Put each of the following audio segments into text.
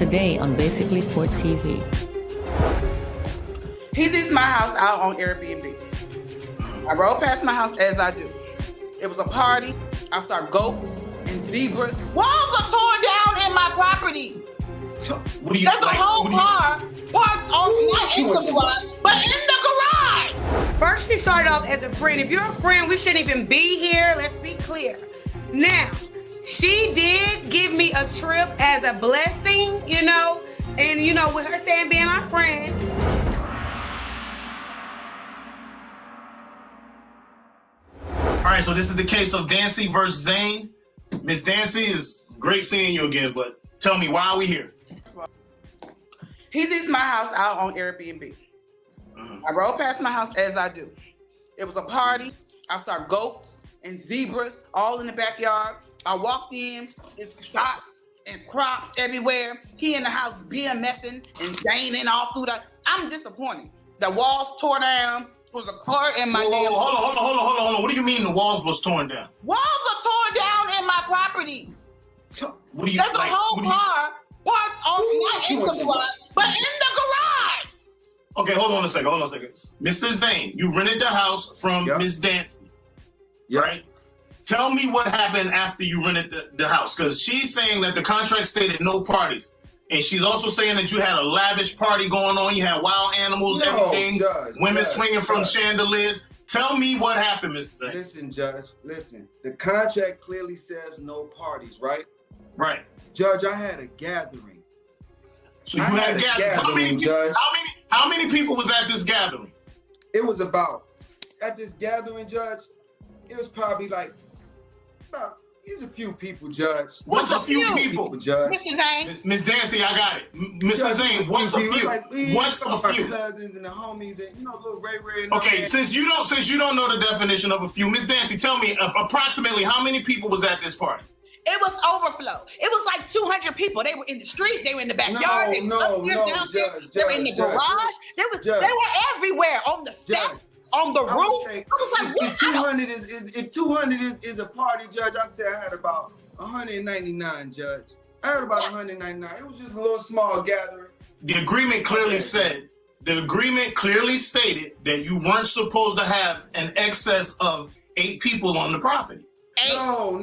Today on Basically Court TV. He leaves my house out on Airbnb. I rode past my house as I do. It was a party. I saw goats and zebras. Walls are torn down in my property. What do you, There's a whole car parked on not in the garage, but in the garage. First, she started off as a friend. If you're a friend, we shouldn't even be here. Let's be clear. Now, she did give me a trip as a blessing, and with her saying being my friend. All right, so this is the case of Dancy versus Zane. Miss Dancy, it's great seeing you again, but tell me, why are we here? He leaves my house out on Airbnb. I rode past my house as I do. It was a party. I saw goats and zebras all in the backyard. I walked in, it's shots and crops everywhere. He in the house BMSing and Zaning all through the. I'm disappointed. The walls tore down. There was a car in my damn. Hold on. What do you mean the walls was torn down? Walls are torn down in my property. What do you? There's a whole car parked on not in the garage, but in the garage. Okay, hold on a second. Mr. Zane, you rented the house from Miss Dancy, right? Tell me what happened after you rented the house, because she's saying that the contract stated no parties. And she's also saying that you had a lavish party going on. You had wild animals, everything, women swinging from chandeliers. Tell me what happened, Mr. Zane. Listen, Judge, the contract clearly says no parties, right? Right. Judge, I had a gathering. So you had a gathering, Judge. How many people was at this gathering? It was at this gathering, Judge, it was probably there's a few people, Judge. What's a few people, Judge? Mr. Zane. Miss Dancy, I got it. Mr. Zane, what's a few? What's a few? Cousins and the homies and little Ray. Okay, since you don't know the definition of a few, Miss Dancy, tell me approximately how many people was at this party? It was overflow. It was like 200 people. They were in the street. They were in the backyard. Judge, they were in the garage. They were everywhere on the steps. On the roof. I was like, what? If 200 is a party, Judge, I said I had about 199, Judge. I had about 199. It was just a little small gathering. The agreement clearly stated that you weren't supposed to have an excess of 8 people on the property. No,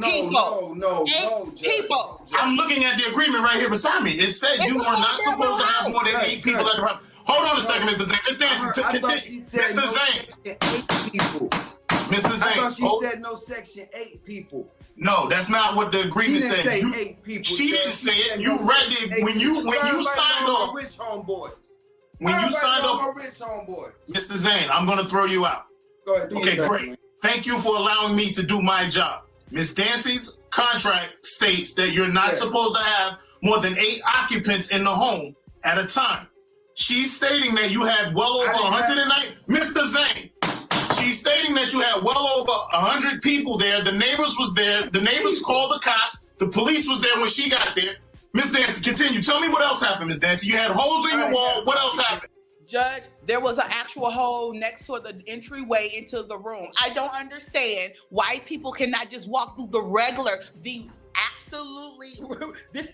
Judge. People. I'm looking at the agreement right here beside me. It said you were not supposed to have more than 8 people at the property. Hold on a second, Mr. Zane. Miss Dancy, Mr. Zane. 8 people. Mr. Zane. I thought she said no section 8 people. No, that's not what the agreement said. She didn't say 8 people. She didn't say it. You read it when you signed off. Rich homeboys. When you signed off, rich homeboys. Mr. Zane, I'm going to throw you out. Go ahead. Okay, great. Thank you for allowing me to do my job. Miss Dancy's contract states that you're not supposed to have more than 8 occupants in the home at a time. She's stating that you had well over 109. Mr. Zane, she's stating that you had well over 100 people there. The neighbors was there. The neighbors called the cops. The police was there when she got there. Miss Dancy, continue. Tell me what else happened, Miss Dancy. You had holes in your wall. What else happened? Judge, there was an actual hole next to the entryway into the room. I don't understand why people cannot just walk through this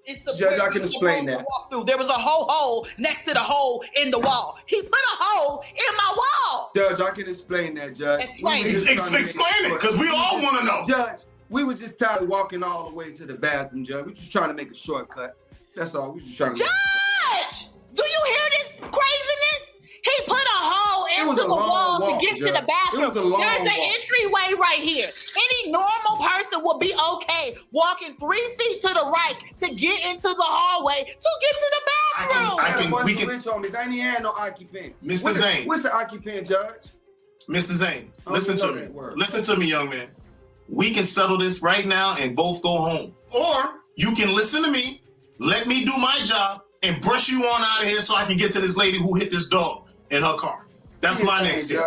is Judge, I can explain that. Walk through. There was a whole hole next to the hole in the wall. He put a hole in my wall. Judge, I can explain that, Judge. Explain it, because we all want to know. Judge, we was just tired of walking all the way to the bathroom, Judge. We just trying to make a shortcut. That's all. We just trying to. Judge, do you hear this craziness? He put a hole into the wall to get to the bathroom. There's an entryway right here. Any normal person would be okay walking 3 feet to the right to get into the hallway to get to the bathroom. I ain't even had no occupants. Mr. Zane. What's the occupant, Judge? Mr. Zane, listen to me. Listen to me, young man. We can settle this right now and both go home. Or you can listen to me, let me do my job, and brush you on out of here so I can get to this lady who hit this dog in her car. That's my next case.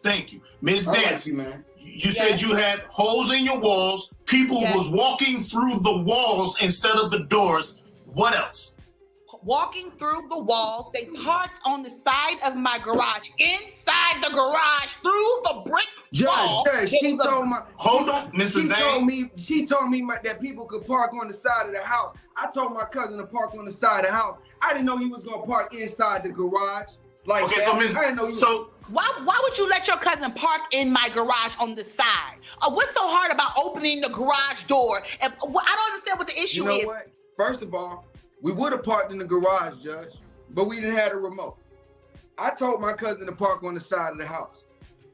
Thank you. Ms. Dancy, you said you had holes in your walls. People was walking through the walls instead of the doors. What else? walking through the walls. They parked on the side of my garage, inside the garage, through the brick wall. Judge, she told my Hold on, Mr. Zane. She told me that people could park on the side of the house. I told my cousin to park on the side of the house. I didn't know he was gonna park inside the garage. Like Okay, that. so Miss, I didn't know so Why would you let your cousin park in my garage on the side? What's so hard about opening the garage door? And I don't understand what the issue you know is. what? First of all, we would have parked in the garage, Judge, but we didn't have a remote. I told my cousin to park on the side of the house.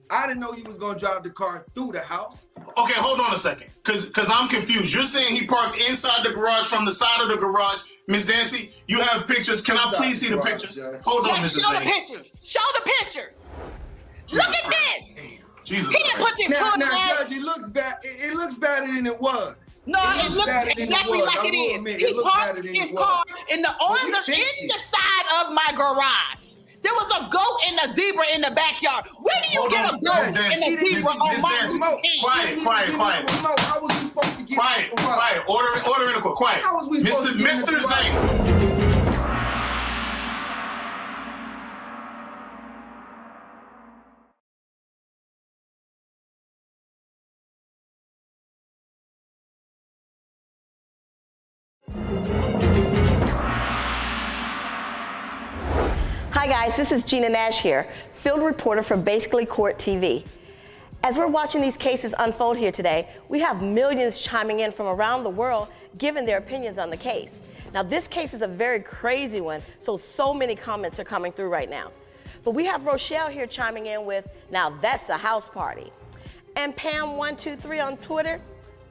I didn't know he was gonna drive the car through the house. okay, hold on a second, cause I'm confused. You're saying he parked inside the garage from the side of the garage. Miss Dancy, you have pictures. Can I please see the pictures? Hold on, Mr. Show the Zane. pictures. Show the pictures. Look at this. Jesus He didn't put this Now, hood on. Judge, it looks bad. It looks better than it was. No, it looks exactly like it is. He parked his car on the side of my garage. There was a goat and a zebra in the backyard. Where do you Hold get on, a goat Miss Dancy, and a zebra on Miss my Dancy. remote? Quiet. How was we supposed to get Quiet. Order in the court. Quiet. How was we supposed to get Mr. in the Zane. Hi guys, this is Gina Nash here, field reporter for Basically Court TV. As we're watching these cases unfold here today, we have millions chiming in from around the world giving their opinions on the case. Now this case is a very crazy one, so many comments are coming through right now. But we have Rochelle here chiming in with, now that's a house party. And Pam123 on Twitter,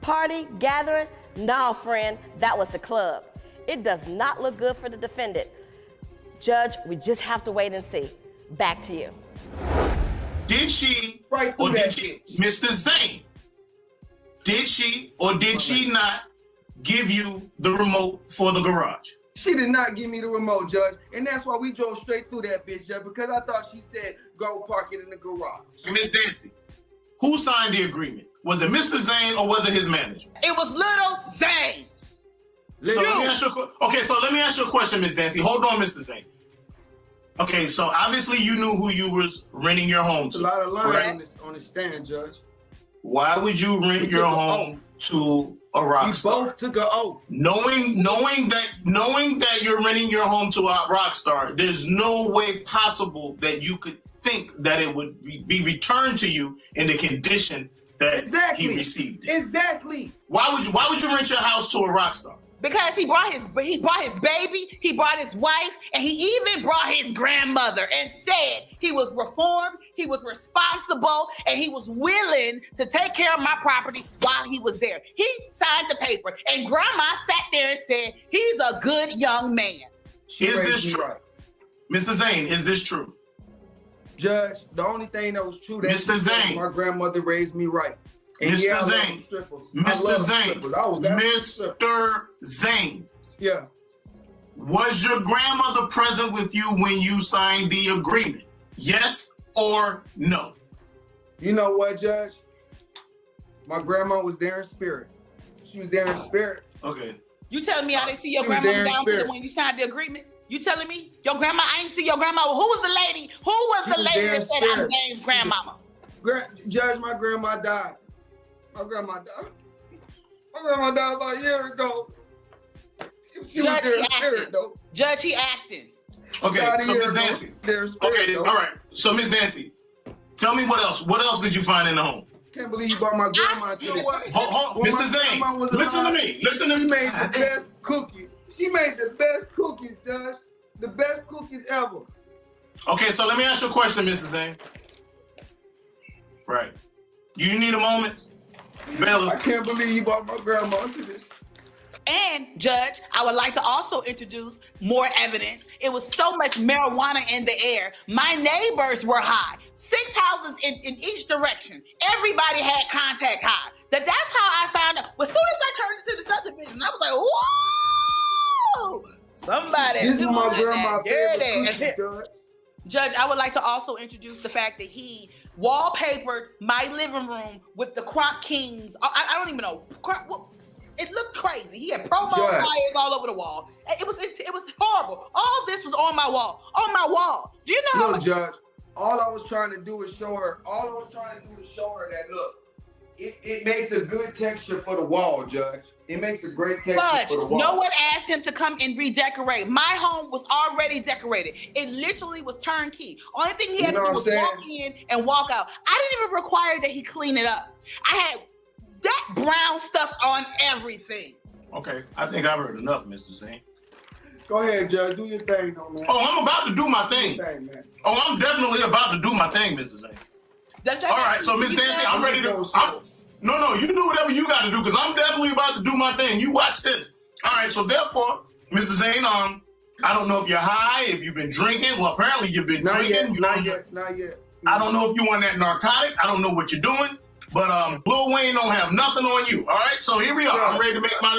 party, gathering, nah friend, that was the club. It does not look good for the defendant. Judge, we just have to wait and see. Back to you. Did she, Right or through did that she, bitch. Mr. Zane, did she or did she not give you the remote for the garage? She did not give me the remote, Judge, and that's why we drove straight through that bitch, Judge, because I thought she said go park it in the garage. Miss Dancy, who signed the agreement? Was it Mr. Zane or was it his manager? It was little Zane. So let me ask you a question, Miss Dancy. Hold on, Mr. Zane. Okay, so obviously you knew who you was renting your home It's to. a lot of lines correct? on the stand, Judge. Why would you rent your home to a rock We star? both took an oath. Knowing that you're renting your home to a rock star, there's no way possible that you could think that it would be returned to you in the condition that Exactly. he received it. Exactly. Why would you rent your house to a rock star? Because he brought his baby, he brought his wife, and he even brought his grandmother and said he was reformed, he was responsible, and he was willing to take care of my property while he was there. He signed the paper, and grandma sat there and said, he's a good young man. Is raised this me true? right. Mr. Zane, is this true? Judge, the only thing that was true that Mr. Zane. my grandmother raised me right. And Mr. yeah, I love Zane. them strippers. I Mr. love Zane. strippers. I was that stripper. Mr. Zane. Yeah. Was your grandmother present with you when you signed the agreement? Yes or no? You know what, Judge? My grandma was there in spirit. She was there in spirit. Okay. You telling me I didn't see your She was grandmother there in down there spirit. when you signed the agreement? You telling me your grandma? I ain't see your grandma. Who was the lady? Who was She the was lady there in that said I'm spirit. James' grandmama? Judge, my grandma died. My grandma died. My grandma died about a year ago. She was Judge, there in he spirit, acting. though. Judge, he acting. Okay, About a so year Miss ago. Dancy. There in spirit, Okay, though. all right. So Miss Dancy, tell me what else. What else did you find in the home? Can't believe you brought my grandma to You know this. what? Hold, When Mr. my Zane, grandma was listen to alive, me. Listen to She me. made the best cookies. She made the best cookies, Judge. The best cookies ever. Okay, so let me ask you a question, Mr. Zane. Right. You need a moment? I Bailiff. can't believe you brought my grandma to this. And Judge, I would like to also introduce more evidence. It was so much marijuana in the air. My neighbors were high. 6 houses in each direction. Everybody had contact high. That's how I found out. As soon as I turned into the subdivision, I was like, whoa! Somebody This is my doing grandma's that dirty. favorite cookie, Judge. Judge, I would like to also introduce the fact that he wallpapered my living room with the Crop Kings. I don't even know. It looked crazy. He had promo Judge. flyers all over the wall. It was horrible. All this was on my wall. On my wall. Do you know how Look, much? Judge, all I was trying to do is show her, that, look, it makes a good texture for the wall, Judge. It makes a great texture But for the wall. no one asked him to come and redecorate. My home was already decorated. It literally was turnkey. Only thing he had to do was walk in and walk out. I didn't even require that he clean it up. I had that brown stuff on everything. Okay, I think I've heard enough, Mr. Zane. Go ahead, Judge. Do your thing, though, man. Oh, I'm about to do my thing. Do your thing, man. Oh, I'm definitely about to do my thing, Mr. Zane. All right, so Miss Dancy, I'm ready to. No, you do whatever you got to do because I'm definitely about to do my thing. You watch this. All right, so therefore, Mr. Zane, I don't know if you're high, if you've been drinking. Well, apparently you've been drinking. Not yet. I don't know if you on that narcotic. I don't know what you're doing. But Lil Wayne don't have nothing on you. All right, so here we are. I'm ready to make my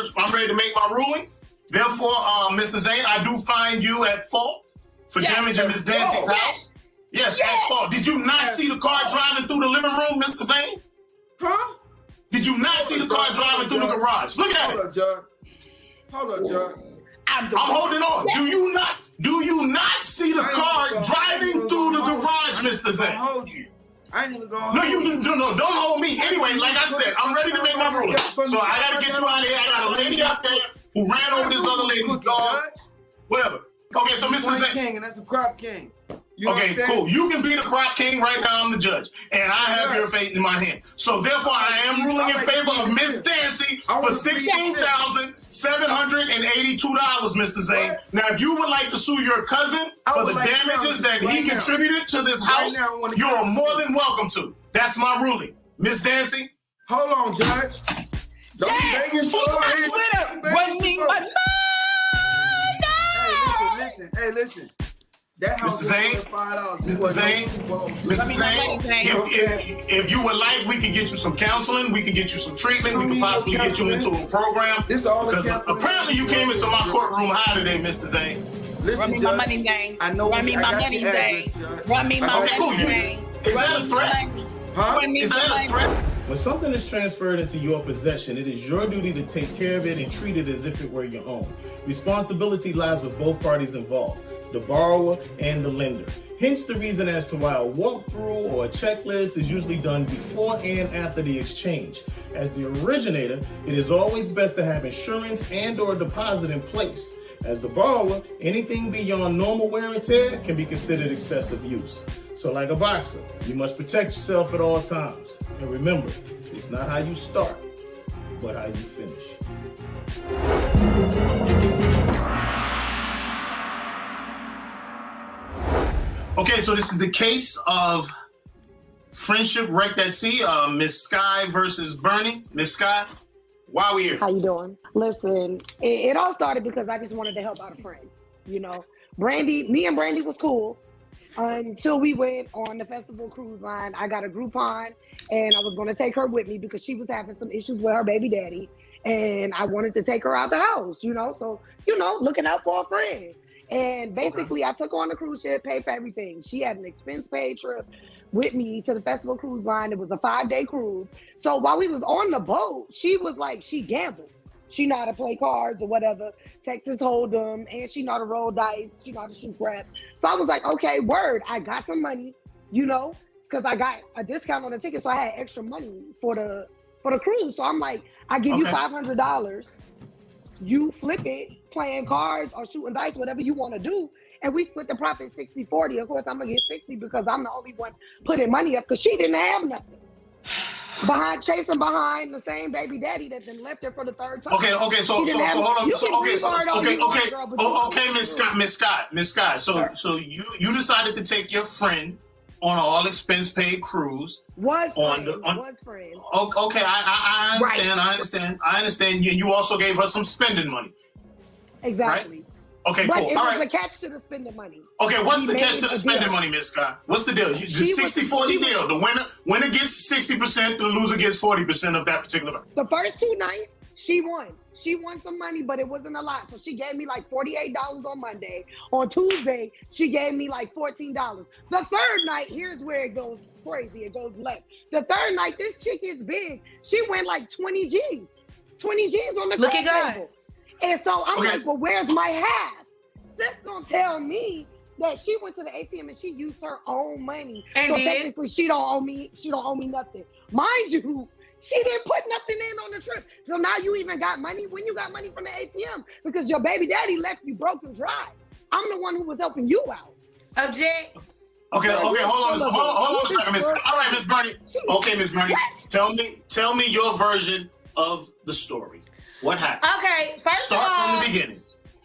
ruling. Therefore, Mr. Zane, I do find you at fault for damaging Miss Dancy's house. Yes, at fault. Did you not see the car driving through the living room, Mr. Zane? Huh? Did you not see the car driving through the garage? Look at it. Hold up, Judge. I'm holding on. Do you not see the car driving through the garage, Mr. Zane? Hold you. I ain't even going. No, don't hold me. Anyway, like I said, I'm ready to make my ruling. So I gotta get you out of here. I got a lady out there who ran over this other lady's dog. Whatever. Okay, so Mr. Zane. King, and that's a crop king. Okay, cool. You can be the crop king right now. I'm the judge, and I have your fate in my hand. So therefore, I am ruling in favor of Miss Dancy for $16,782, Mr. Zane. Now, if you would like to sue your cousin for the damages that he contributed to this house, you are more than welcome to. That's my ruling, Miss Dancy. Hold on, Judge. Don't be begging for it. Hey, listen. That house Mr. Zane, if you would like, we can get you some counseling, we can get you some treatment, we can possibly get you into a program. Because apparently you came into my courtroom high today, Mr. Zane. Run me my money, Zane. Run me my money, Zane. Run me my money, Zane. Is that a threat? Huh? Is that a threat? When something is transferred into your possession, it is your duty to take care of it and treat it as if it were your own. Responsibility lies with both parties involved, the borrower and the lender. Hence the reason as to why a walkthrough or a checklist is usually done before and after the exchange. As the originator, it is always best to have insurance and or deposit in place. As the borrower, anything beyond normal wear and tear can be considered excessive use. So like a boxer, you must protect yourself at all times. And remember, it's not how you start, but how you finish. Okay, so this is the case of friendship wrecked at sea, Miss Sky versus Bernie. Miss Sky, why are we here? How you doing? Listen, it all started because I just wanted to help out a friend. You know, me and Brandy was cool until we went on the festival cruise line. I got a Groupon and I was going to take her with me because she was having some issues with her baby daddy. And I wanted to take her out the house, so, looking out for a friend. And basically, I took her on the cruise ship, paid for everything. She had an expense-paid trip with me to the Festival Cruise Line. It was a 5-day cruise. So while we was on the boat, she was like, she gambled. She know how to play cards or whatever, Texas Hold'em, and she know how to roll dice. She know how to shoot crap. So I was like, okay, word. I got some money, because I got a discount on the ticket, so I had extra money for the cruise. So I'm like, I give you $500. You flip it, playing cards or shooting dice, whatever you want to do. And we split the profit 60-40. Of course, I'm going to get 60 because I'm the only one putting money up because she didn't have nothing. Chasing behind the same baby daddy that then left her for the third time. Okay, so hold on. Miss Scott. So you decided to take your friend on an all expense paid cruise. Was friend. Okay, I understand. Right. I understand. You also gave her some spending money. Exactly. Right? Okay, but cool. It was a catch to the spending money. Okay, what's the catch to the spending money, Miss Scott? What's the deal? The 60-40 deal. The winner gets 60%, the loser gets 40% of that particular. The first 2 nights, she won. She won some money, but it wasn't a lot. So she gave me like $48 on Monday. On Tuesday, she gave me like $14. The third night, here's where it goes crazy. It goes left. The third night, this chick is big. She went like 20 G's. 20 G's on the Look card at God. table. And so I'm Okay. like, well, where's my half? Sis gonna tell me that she went to the ATM and she used her own money. And so did? technically she don't owe me nothing. Mind you, she didn't put nothing in on the trip. So now you even got money when you got money from the ATM because your baby daddy left you broke and dry. I'm the one who was helping you out. Object. Okay, hold on a second, Miss. All right, Miss Bernie. Okay, Miss Bernie. Tell me your version of the story. What happened? Okay, first Start of all, from the beginning.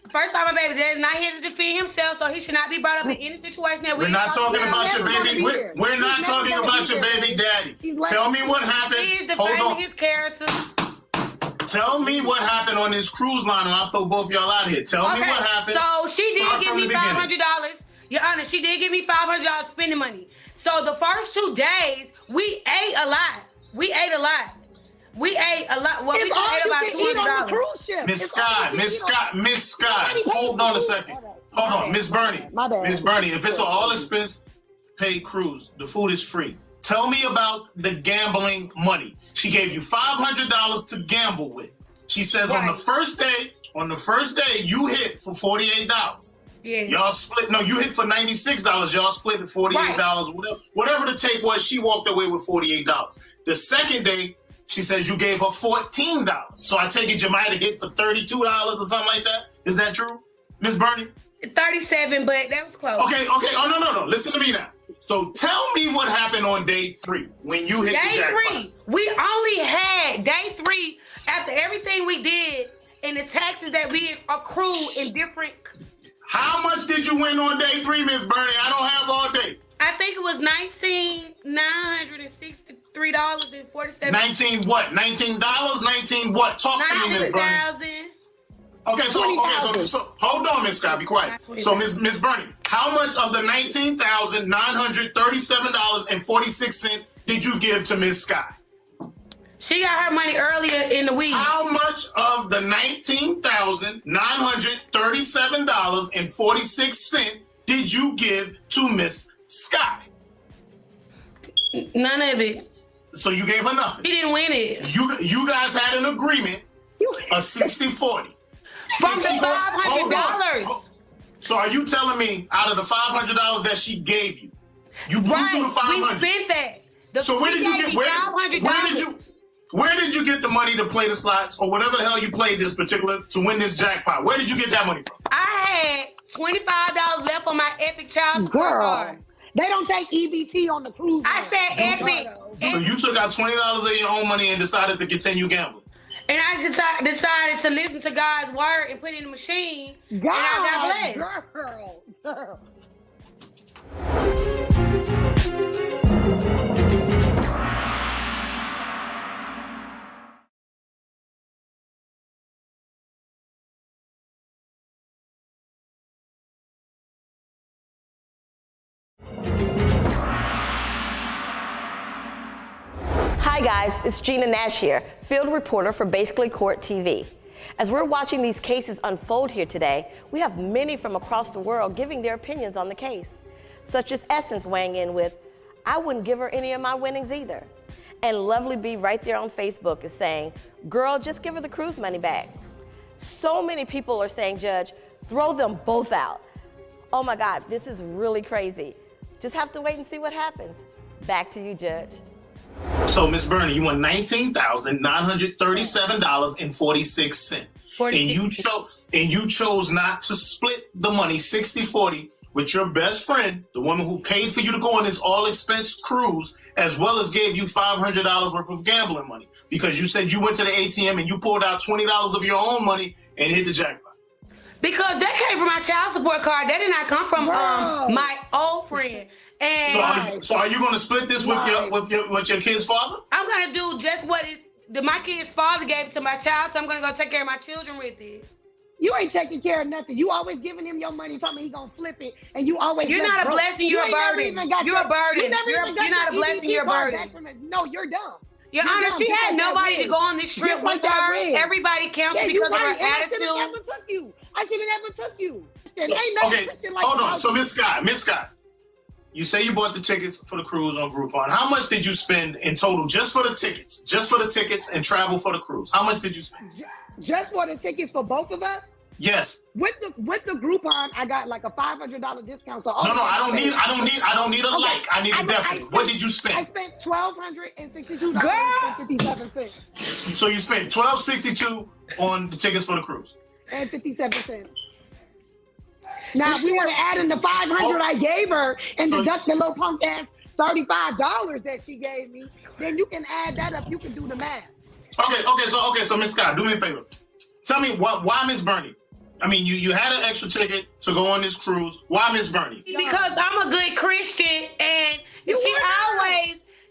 First of all, my baby daddy is not here to defend himself, so he should not be brought up in any situation that We're not talking about your baby. We're not talking about your baby daddy. Tell me what happened. He is Hold defending on. his character. Tell me what happened on this cruise line, and I'll throw both of y'all out here. Tell me what happened. So she did Start give from me the beginning. $500. Your Honor, she did give me $500 spending money. So the first 2 days, we ate a lot. We ate a lot. Well, we It's all ate you about can eat on the $200. cruise ship. Miss Scott. Hold on a second. Hold on, Miss Bernie. My bad. Miss Bernie, if it's an all expense paid cruise, the food is free. Tell me about the gambling money. She gave you $500 to gamble with. She says on the first day, you hit for $48. Yeah. Y'all split. No, you hit for $96. Y'all split at $48. Whatever the take was, she walked away with $48. The second day, she says you gave her $14. So I take it you might have hit for $32 or something like that. Is that true, Miss Bernie? 37, but that was close. Okay. Oh, no. Listen to me now. So tell me what happened on day 3 when you hit the jackpot. Day 3, we only had day 3 after everything we did and the taxes that we accrue in different. How much did you win on day 3, Miss Bernie? I don't have all day. I think it was $19,963.47. 19 what? $19? 19 what? Talk to me, Miss Bernie. 90,000. Okay, so hold on, Miss Scott, be quiet. So Miss Bernie, how much of the $19,937.46 did you give to Miss Scott? She got her money earlier in the week. How much of the $19,937.46 did you give to Miss Scott? None of it. So you gave her nothing. She didn't win it. You guys had an agreement, a 60-40. From the $500. So are you telling me out of the $500 that she gave you, you blew through the $500? We spent that. So where did you get where did you get the money to play the slots or whatever the hell you played this particular to win this jackpot? Where did you get that money from? I had $25 left on my Epic child support card. They don't take EBT on the cruise. I said Epic. So you took out $20 of your own money and decided to continue gambling. And I decided to listen to God's word and put it in the machine. And I got blessed. Girl. Hi guys, it's Gina Nash here, field reporter for Basically Court TV. As we're watching these cases unfold here today, we have many from across the world giving their opinions on the case, such as Essence weighing in with, I wouldn't give her any of my winnings either. And Lovely B right there on Facebook is saying, girl, just give her the cruise money back. So many people are saying, Judge, throw them both out. Oh my God, this is really crazy. Just have to wait and see what happens. Back to you, Judge. So, Miss Bernie, you won $19,937.46. And you chose not to split the money 60-40 with your best friend, the woman who paid for you to go on this all-expense cruise, as well as gave you $500 worth of gambling money. Because you said you went to the ATM and you pulled out $20 of your own money and hit the jackpot. Because that came from my child support card. That did not come from my old friend. And so are you going to split this with your kid's father? I'm going to do just what my kid's father gave it to my child, so I'm going to go take care of my children with it. You ain't taking care of nothing. You always giving him your money, telling me he gonna flip it, and you always. You're not a blessing. You're a burden. You're a burden. You're not a blessing. You're a burden. No, you're dumb. Your Honor, she had nobody to go on this trip with her. Everybody canceled because of her attitude. I should have never took you. Okay, hold on. So Miss Scott, You say you bought the tickets for the cruise on Groupon. How much did you spend in total just for the tickets? Just for the tickets and travel for the cruise. How much did you spend? Just for the tickets for both of us? Yes. With the Groupon, I got like a $500 discount. So no, I don't need a like. I need a definite. What did you spend? I spent $1,262.57. So you spent $1,262 on the tickets for the cruise. And 57 cents. Now, if we want to add in the $500 I gave her and deduct the little punk ass $35 that she gave me, then you can add that up. You can do the math. Okay. So Miss Scott, do me a favor. Tell me why Miss Bernie? I mean, you had an extra ticket to go on this cruise. Why Miss Bernie? Because I'm a good Christian, and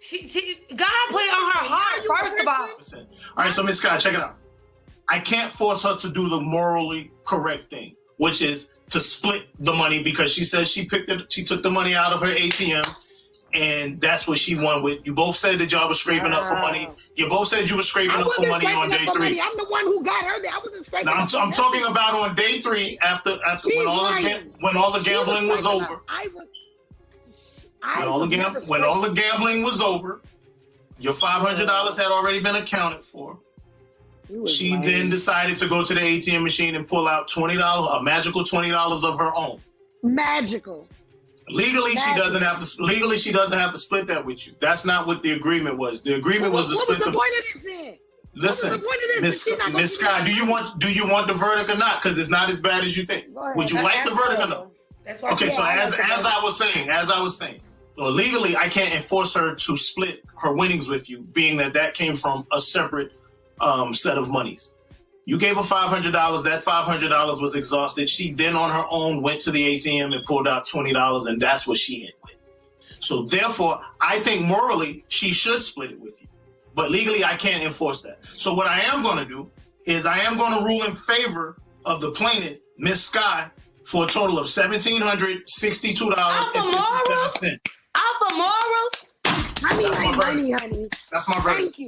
she God put it on her heart, first of all. Listen. All right, so Miss Scott, check it out. I can't force her to do the morally correct thing, which is to split the money, because she says she took the money out of her ATM, and that's what she won with. You both said that y'all were scraping up for money. You both said you were scraping up for money on day 3. I'm the one who got her there. I wasn't scraping. Now, I'm talking about on day 3 after when all the gambling was over. When all the gambling was over, your $500 had already been accounted for. She then decided to go to the ATM machine and pull out $20, a magical $20 of her own. Magical. Legally, she doesn't have to split that with you. That's not what the agreement was. The agreement was to split the. What was the point of this then? Listen, Miss Scott, do you want the verdict or not? Because it's not as bad as you think. Would you like the verdict or no? Okay, so as I was saying, well, legally, I can't enforce her to split her winnings with you, being that came from a separate set of monies. You gave her $500. That $500 was exhausted. She then on her own went to the ATM and pulled out $20, and that's what she hit with. So therefore, I think morally she should split it with you. But legally, I can't enforce that. So what I am going to do is I am going to rule in favor of the plaintiff, Miss Sky, for a total of $1,762.57. Off of morals? I mean, money, honey. That's my verdict.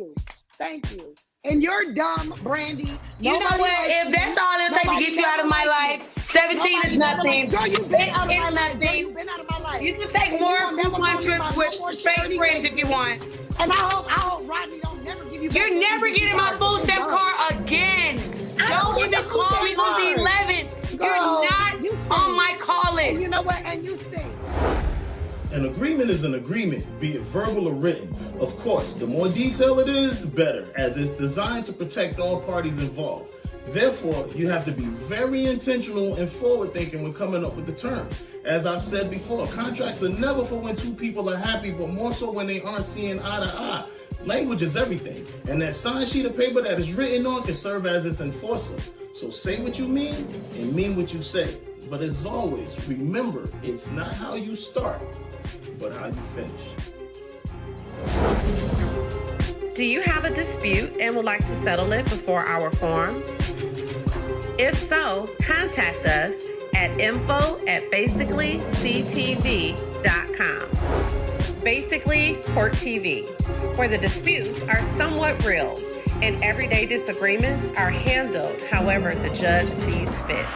Thank you. And you're dumb, Brandy. You know what? If that's all it'll take to get you out of my life, 17 is nothing. Girl, you've been out of my life. You've been out of my life. You can take more coupon trips with straight friends if you want. And I hope Rodney don't never give you. You're never getting my food stamp card again. Don't even call me on the 11th. You're not on my call list. And you know what? And you stink. An agreement is an agreement, be it verbal or written. Of course, the more detailed it is, the better, as it's designed to protect all parties involved. Therefore, you have to be very intentional and forward-thinking when coming up with the terms. As I've said before, contracts are never for when two people are happy, but more so when they aren't seeing eye to eye. Language is everything, and that signed sheet of paper that is written on can serve as its enforcer. So say what you mean and mean what you say. But as always, remember, it's not how you start, but how you finish. Do you have a dispute and would like to settle it before our forum? If so, contact us at info@basicallyctv.com. Basically Court TV, where the disputes are somewhat real and everyday disagreements are handled however the judge sees fit.